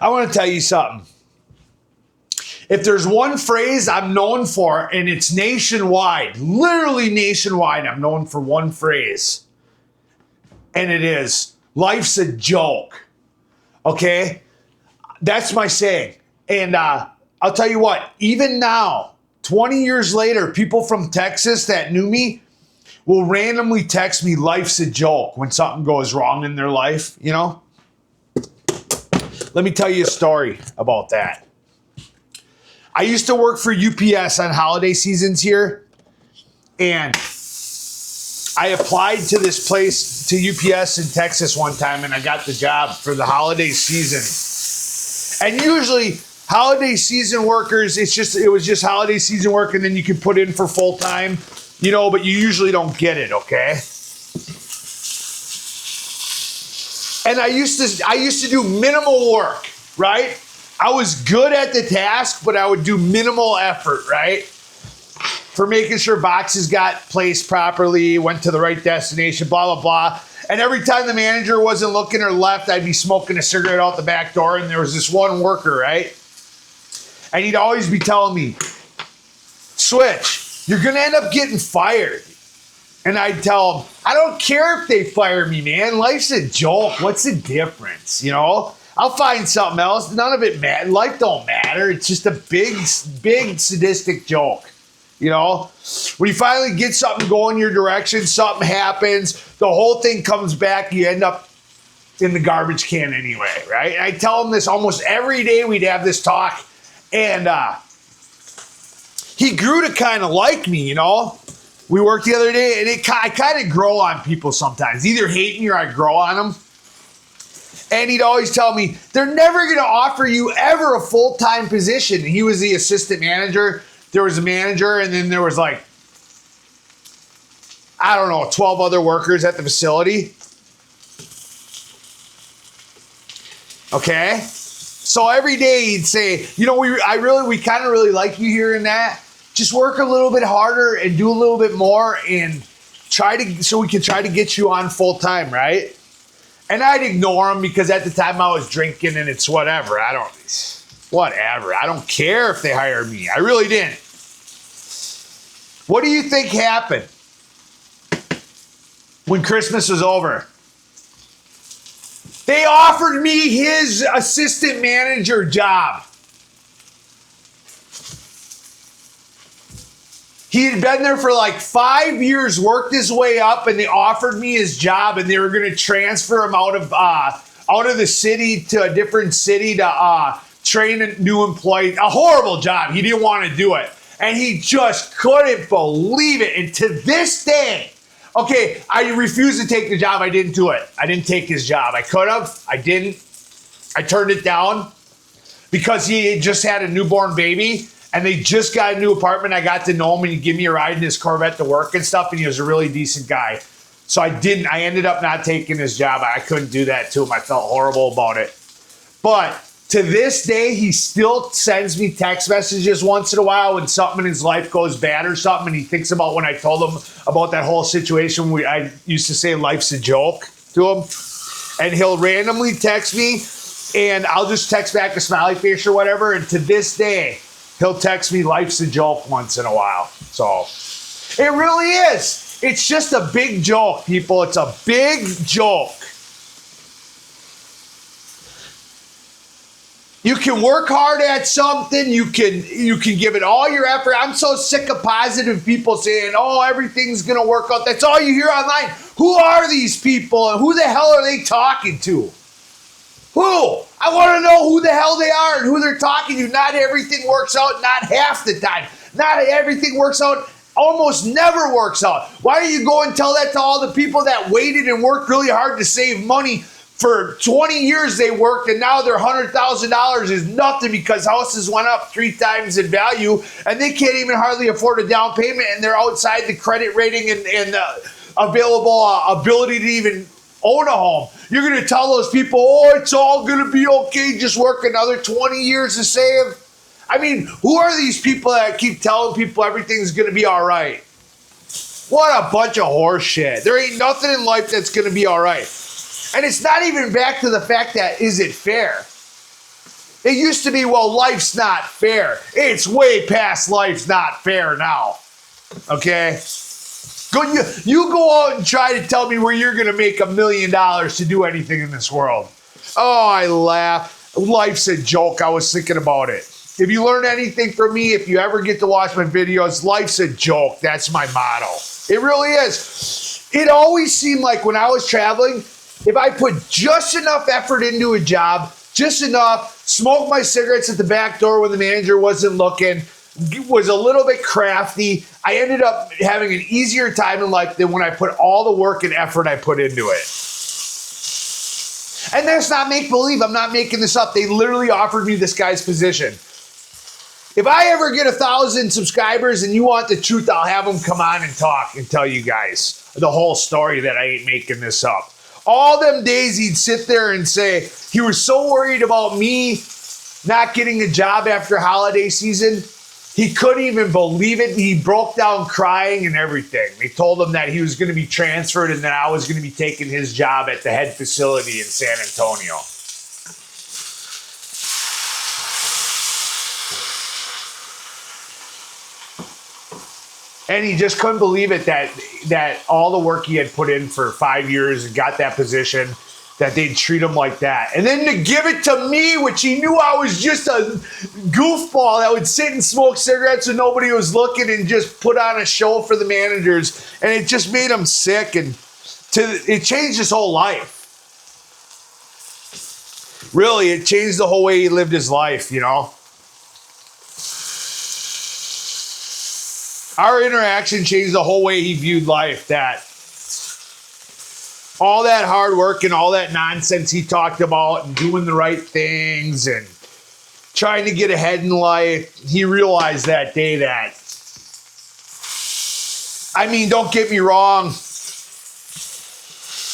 I want to tell you something. If there's one phrase I'm known for, and it's nationwide, literally nationwide, I'm known for one phrase. And it is, life's a joke. Okay? That's my saying. And I'll tell you what, even now, 20 years later, people from Texas that knew me will randomly text me, life's a joke, when something goes wrong in their life, you know? Let me tell you a story about that. I used to work for UPS on holiday seasons here, and I applied to this place, to UPS in Texas one time, and I got the job for the holiday season. And usually, holiday season workers, it was just holiday season work, and then you can put in for full time, you know, but you usually don't get it, okay? And I used to do minimal work, right? I was good at the task, but I would do minimal effort, right? For making sure boxes got placed properly, went to the right destination, blah, blah, blah. And every time the manager wasn't looking or left, I'd be smoking a cigarette out the back door, and there was this one worker, right? And he'd always be telling me, Switch, you're going to end up getting fired. And I'd tell him, I don't care if they fire me, man. Life's a joke. What's the difference, you know? I'll find something else. None of it matters. Life don't matter. It's just a big sadistic joke. You know, when you finally get something going your direction, something happens, the whole thing comes back, you end up in the garbage can anyway, right? And I tell him this almost every day. We'd have this talk, and he grew to kind of like me, you know? We worked the other day, and I kind of grow on people sometimes. Either hate me or I grow on them. And he'd always tell me, they're never going to offer you ever a full-time position. He was the assistant manager. There was a manager, and then there was like, I don't know, 12 other workers at the facility. Okay? So every day he'd say, you know, we kind of really like you here and that. Just work a little bit harder and do a little bit more and so we can try to get you on full time, right? And I'd ignore him because at the time I was drinking, and it's whatever. I don't care if they hire me. I really didn't. What do you think happened when Christmas was over? They offered me his assistant manager job. He had been there for like 5 years, worked his way up, and they offered me his job, and they were going to transfer him out of the city to a different city to train a new employee. A horrible job. He didn't want to do it. And he just couldn't believe it. And to this day, okay, I refused to take the job. I didn't do it. I didn't take his job. I could have. I didn't. I turned it down because he just had a newborn baby. And they just got a new apartment. I got to know him, and he'd give me a ride in his Corvette to work and stuff, and he was a really decent guy. So I ended up not taking his job. I couldn't do that to him. I felt horrible about it. But to this day, he still sends me text messages once in a while when something in his life goes bad or something, and he thinks about when I told him about that whole situation. I used to say life's a joke to him. And he'll randomly text me, and I'll just text back a smiley face or whatever. And to this day, he'll text me, life's a joke, once in a while. So it really is. It's just a big joke, people. It's a big joke. You can work hard at something. You can give it all your effort. I'm so sick of positive people saying, oh, everything's going to work out. That's all you hear online. Who are these people, and who the hell are they talking to? Who? I want to know who the hell they are and who they're talking to. Not everything works out, not half the time. Not everything works out, almost never works out. Why don't you go and tell that to all the people that waited and worked really hard to save money? For 20 years they worked, and now their $100,000 is nothing because houses went up 3 times in value, and they can't even hardly afford a down payment, and they're outside the credit rating and available ability to even own a home. You're going to tell those people, oh, it's all going to be okay, just work another 20 years to save? I mean, who are these people that keep telling people everything's going to be all right? What a bunch of horse shit. There ain't nothing in life that's going to be all right. And it's not even back to the fact that, is it fair? It used to be, well, life's not fair. It's way past life's not fair now. Okay? You go out and try to tell me where you're going to make $1 million to do anything in this world. Oh, I laugh. Life's a joke. I was thinking about it. If you learn anything from me, if you ever get to watch my videos, life's a joke. That's my motto. It really is. It always seemed like when I was traveling, if I put just enough effort into a job, just enough, smoked my cigarettes at the back door when the manager wasn't looking, was a little bit crafty, I ended up having an easier time in life than when I put all the work and effort I put into it. And that's not make-believe. I'm not making this up. They literally offered me this guy's position. If I ever get 1,000 subscribers and you want the truth, I'll have them come on and talk and tell you guys the whole story that I ain't making this up. All them days he'd sit there and say he was so worried about me not getting a job after holiday season, he couldn't even believe it. He broke down crying and everything. They told him that he was going to be transferred and that I was going to be taking his job at the head facility in San Antonio. And he just couldn't believe it that all the work he had put in for 5 years and got that position, that they'd treat him like that. And then to give it to me, which he knew I was just a goofball that would sit and smoke cigarettes when nobody was looking and just put on a show for the managers. And it just made him sick, and it changed his whole life. Really, it changed the whole way he lived his life, you know? Our interaction changed the whole way he viewed life. That all that hard work and all that nonsense he talked about and doing the right things and trying to get ahead in life, he realized that day that, I mean, don't get me wrong,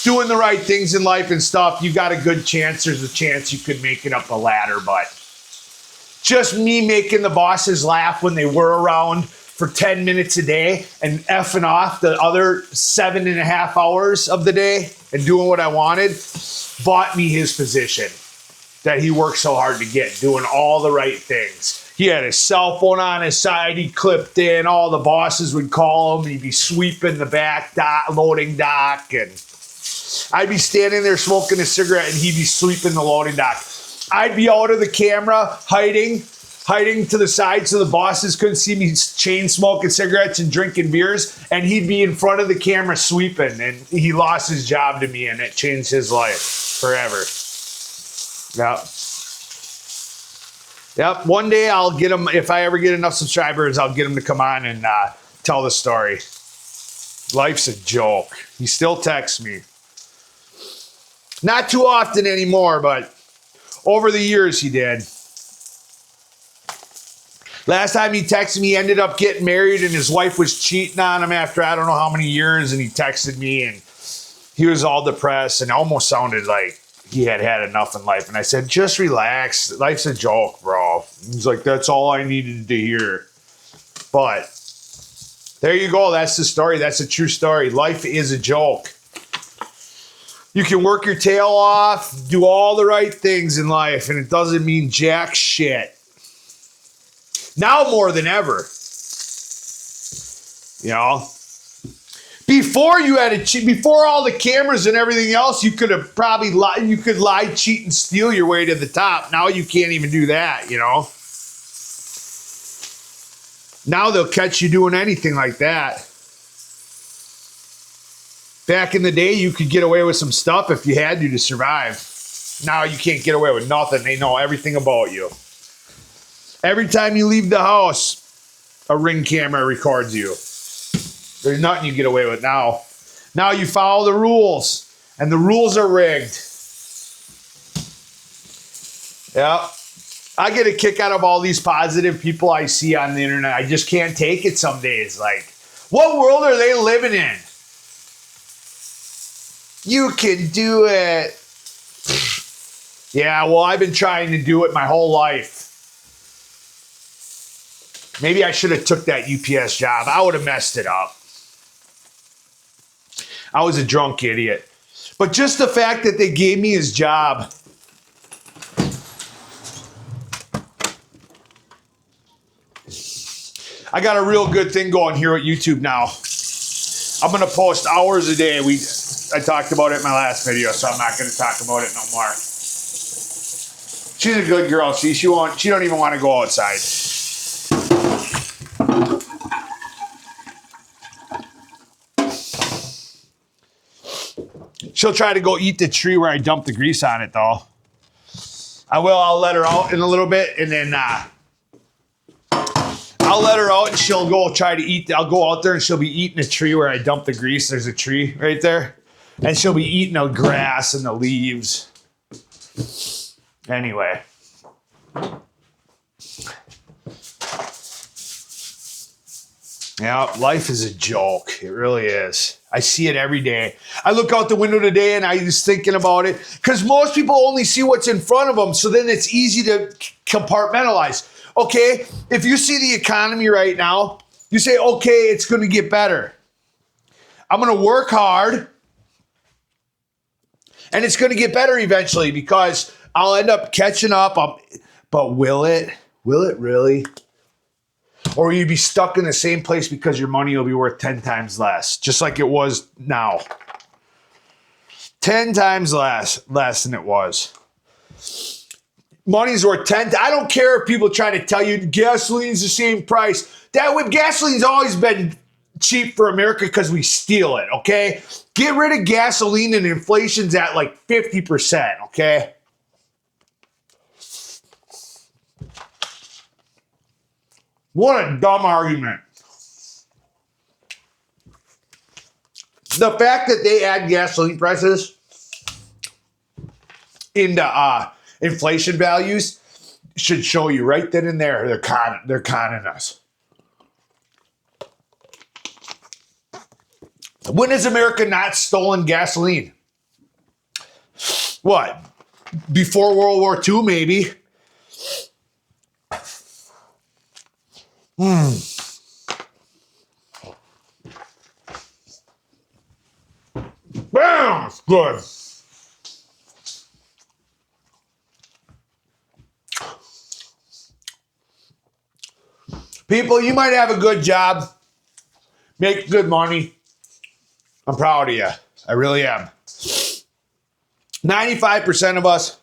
doing the right things in life and stuff, you got a good chance. There's a chance you could make it up the ladder, but just me making the bosses laugh when they were around for 10 minutes a day and effing off the other 7.5 hours of the day and doing what I wanted, bought me his position that he worked so hard to get, doing all the right things. He had his cell phone on his side, he clipped in, all the bosses would call him, he'd be sweeping the back loading dock, and I'd be standing there smoking a cigarette and he'd be sweeping the loading dock. I'd be out of the camera, hiding to the side so the bosses couldn't see me chain smoking cigarettes and drinking beers, and he'd be in front of the camera sweeping, and he lost his job to me, and it changed his life forever. Yep. One day I'll get him, if I ever get enough subscribers, I'll get him to come on and tell the story. Life's a joke. He still texts me. Not too often anymore, but over the years he did. Last time he texted me, he ended up getting married and his wife was cheating on him after I don't know how many years, and he texted me and he was all depressed and almost sounded like he had enough in life. And I said, just relax. Life's a joke, bro. He's like, that's all I needed to hear. But there you go. That's the story. That's a true story. Life is a joke. You can work your tail off, do all the right things in life, and it doesn't mean jack shit. Now more than ever, you know, before all the cameras and everything else, you could have probably lie, cheat, and steal your way to the top. Now you can't even do that, you know. Now they'll catch you doing anything like that. Back in the day, you could get away with some stuff if you had to survive. Now you can't get away with nothing. They know everything about you. Every time you leave the house, a Ring camera records you. There's nothing you get away with now. Now you follow the rules, and the rules are rigged. Yeah. I get a kick out of all these positive people I see on the internet. I just can't take it some days. Like, what world are they living in? You can do it. Yeah, well, I've been trying to do it my whole life. Maybe I should have took that UPS job. I would have messed it up. I was a drunk idiot. But just the fact that they gave me his job, I got a real good thing going here at YouTube now. I'm going to post hours a day. I talked about it in my last video, so I'm not going to talk about it no more. She's a good girl. She don't even want to go outside. She'll try to go eat the tree where I dumped the grease on it, though. I'll let her out in a little bit, and then I'll let her out, and she'll go try to eat. I'll go out there, and she'll be eating a tree where I dumped the grease. There's a tree right there. And she'll be eating the grass and the leaves. Anyway. Yeah, life is a joke. It really is. I see it every day. I look out the window today and I was thinking about it because most people only see what's in front of them. So then it's easy to compartmentalize. Okay, if you see the economy right now, you say, okay, it's going to get better. I'm going to work hard and it's going to get better eventually because I'll end up catching up. But will it? Will it really? Or you'd be stuck in the same place because your money will be worth 10 times less, just like it was now. 10 times less than it was. Money's worth 10. I don't care if people try to tell you gasoline's the same price. Gasoline's always been cheap for America because we steal it, okay? Get rid of gasoline and inflation's at like 50%, okay? What a dumb argument. The fact that they add gasoline prices into inflation values should show you right then and there they're conning us. When has America not stolen gasoline? What? Before World War II, maybe. Bam! Good. People, you might have a good job, make good money. I'm proud of you. I really am. 95% of us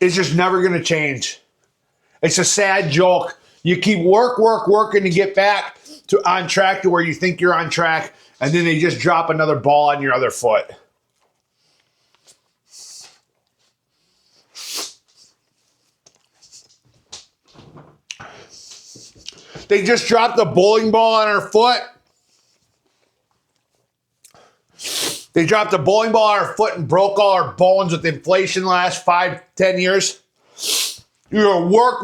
is just never going to change. It's a sad joke. You keep working to get back on track to where you think you're on track, and then they just drop another ball on your other foot. They just dropped a bowling ball on our foot. They dropped a bowling ball on our foot and broke all our bones with inflation the last 5-10 years. You're going to work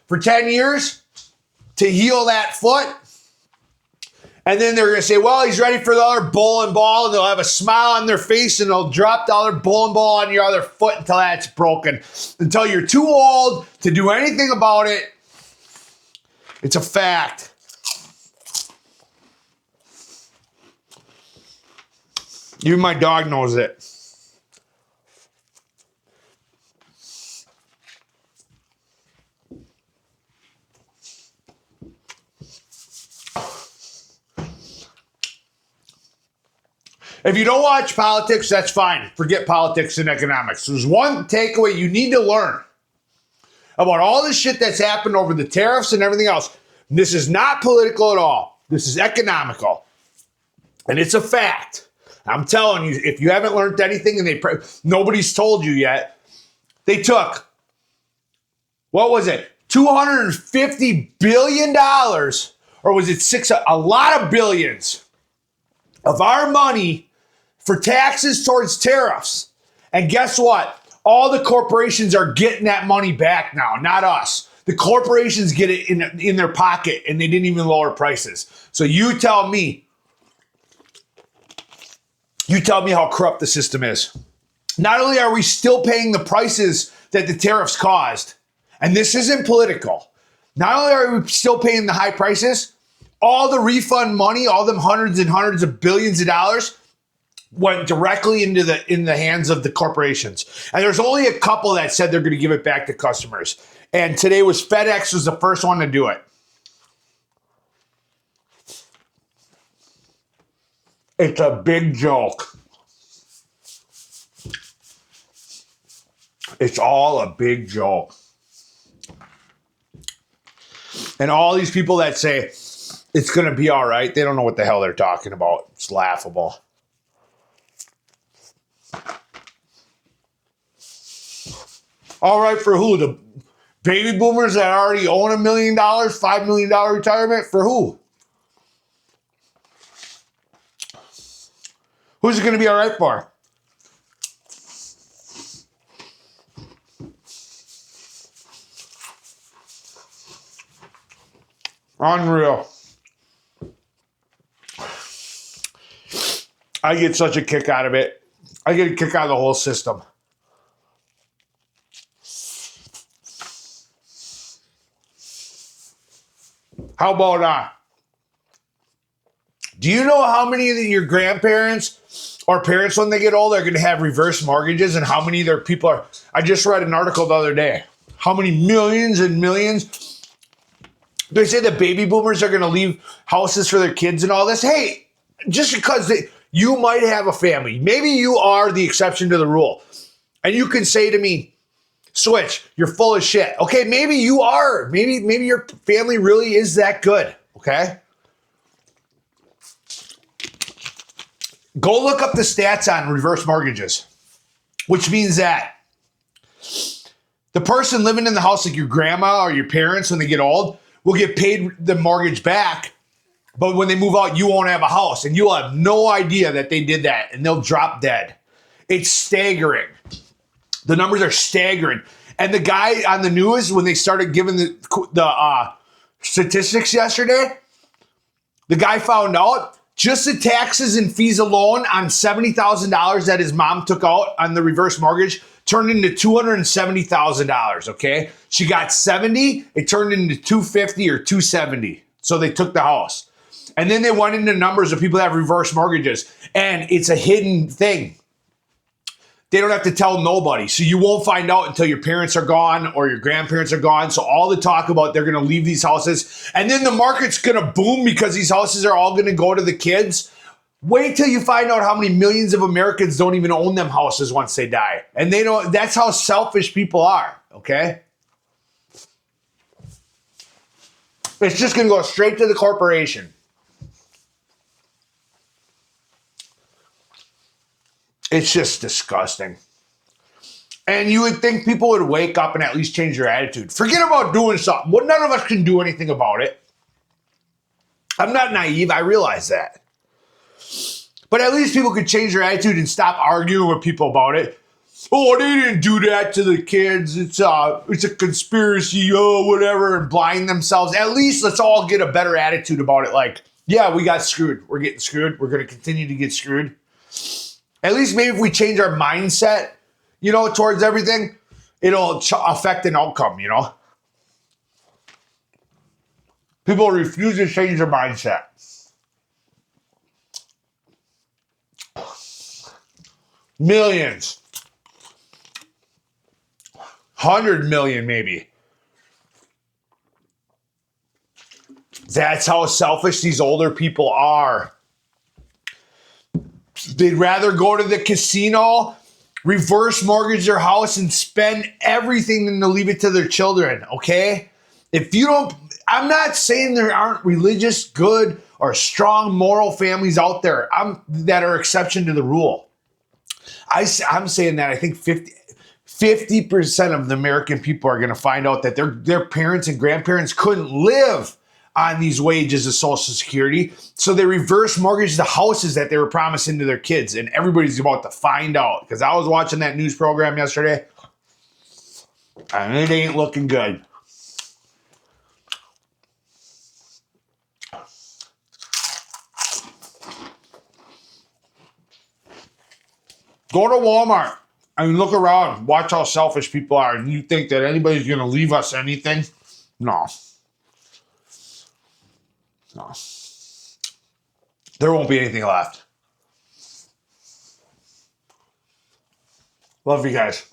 for 10 years to heal that foot. And then they're going to say, well, he's ready for the other bowling ball. And they'll have a smile on their face and they'll drop the other bowling ball on your other foot until that's broken. Until you're too old to do anything about it. It's a fact. Even my dog knows it. If you don't watch politics, that's fine. Forget politics and economics. There's one takeaway you need to learn about all this shit that's happened over the tariffs and everything else. This is not political at all. This is economical. And it's a fact. I'm telling you, if you haven't learned anything and nobody's told you yet, they took, what was it, $250 billion, or was it a lot of billions of our money for taxes towards tariffs. And guess what? All the corporations are getting that money back now, not us. The corporations get it in their pocket and they didn't even lower prices. So you tell me how corrupt the system is. Not only are we still paying the prices that the tariffs caused, and this isn't political, not only are we still paying the high prices, all the refund money, all them hundreds and hundreds of billions of dollars went directly in the hands of the corporations. And there's only a couple that said they're going to give it back to customers. And today was FedEx was the first one to do it. It's a big joke. It's all a big joke. And all these people that say it's going to be all right, they don't know what the hell they're talking about. It's laughable. All right for who? The baby boomers that already own $1 million, $5 million retirement? For who? Who's it going to be all right for? Unreal. I get such a kick out of it. I get a kick out of the whole system. How about do you know how many of your grandparents or parents when they get old are going to have reverse mortgages, and how many of their people are? I just read an article the other day. How many millions and millions? They say the baby boomers are going to leave houses for their kids and all this. Hey, just because you might have a family, maybe you are the exception to the rule, and you can say to me, Switch, you're full of shit. Okay, maybe you are. Maybe your family really is that good. Okay? Go look up the stats on reverse mortgages, which means that the person living in the house, like your grandma or your parents, when they get old, will get paid the mortgage back. But when they move out, you won't have a house, and you'll have no idea that they did that, and they'll drop dead. It's staggering. The numbers are staggering. And the guy on the news, when they started giving the statistics yesterday, the guy found out just the taxes and fees alone on $70,000 that his mom took out on the reverse mortgage turned into $270,000, okay? She got 70, it turned into 250 or 270. So they took the house. And then they went into numbers of people that have reverse mortgages, and it's a hidden thing. They don't have to tell nobody. So you won't find out until your parents are gone or your grandparents are gone. So all the talk about they're going to leave these houses, and then the market's going to boom because these houses are all going to go to the kids. Wait till you find out how many millions of Americans don't even own them houses once they die. And they don't. That's how selfish people are, okay? It's just going to go straight to the corporation. It's just disgusting. And you would think people would wake up and at least change their attitude. Forget about doing something. Well, none of us can do anything about it. I'm not naive. I realize that. But at least people could change their attitude and stop arguing with people about it. Oh, they didn't do that to the kids. It's a conspiracy, whatever, and blind themselves. At least let's all get a better attitude about it. Like, yeah, we got screwed. We're getting screwed. We're going to continue to get screwed. At least maybe if we change our mindset, towards everything, it'll affect an outcome, People refuse to change their mindset. Millions. 100 million maybe. That's how selfish these older people are. They'd rather go to the casino, reverse mortgage their house, and spend everything than to leave it to their children, okay? I'm not saying there aren't religious, good, or strong moral families out there that are exception to the rule. I'm saying that I think 50% of the American people are going to find out that their parents and grandparents couldn't live on these wages of Social Security, so they reverse mortgage the houses that they were promising to their kids, and everybody's about to find out. Because I was watching that news program yesterday, and it ain't looking good. Go to Walmart and look around. Watch how selfish people are, and you think that anybody's going to leave us anything? No. No. There won't be anything left. Love you guys.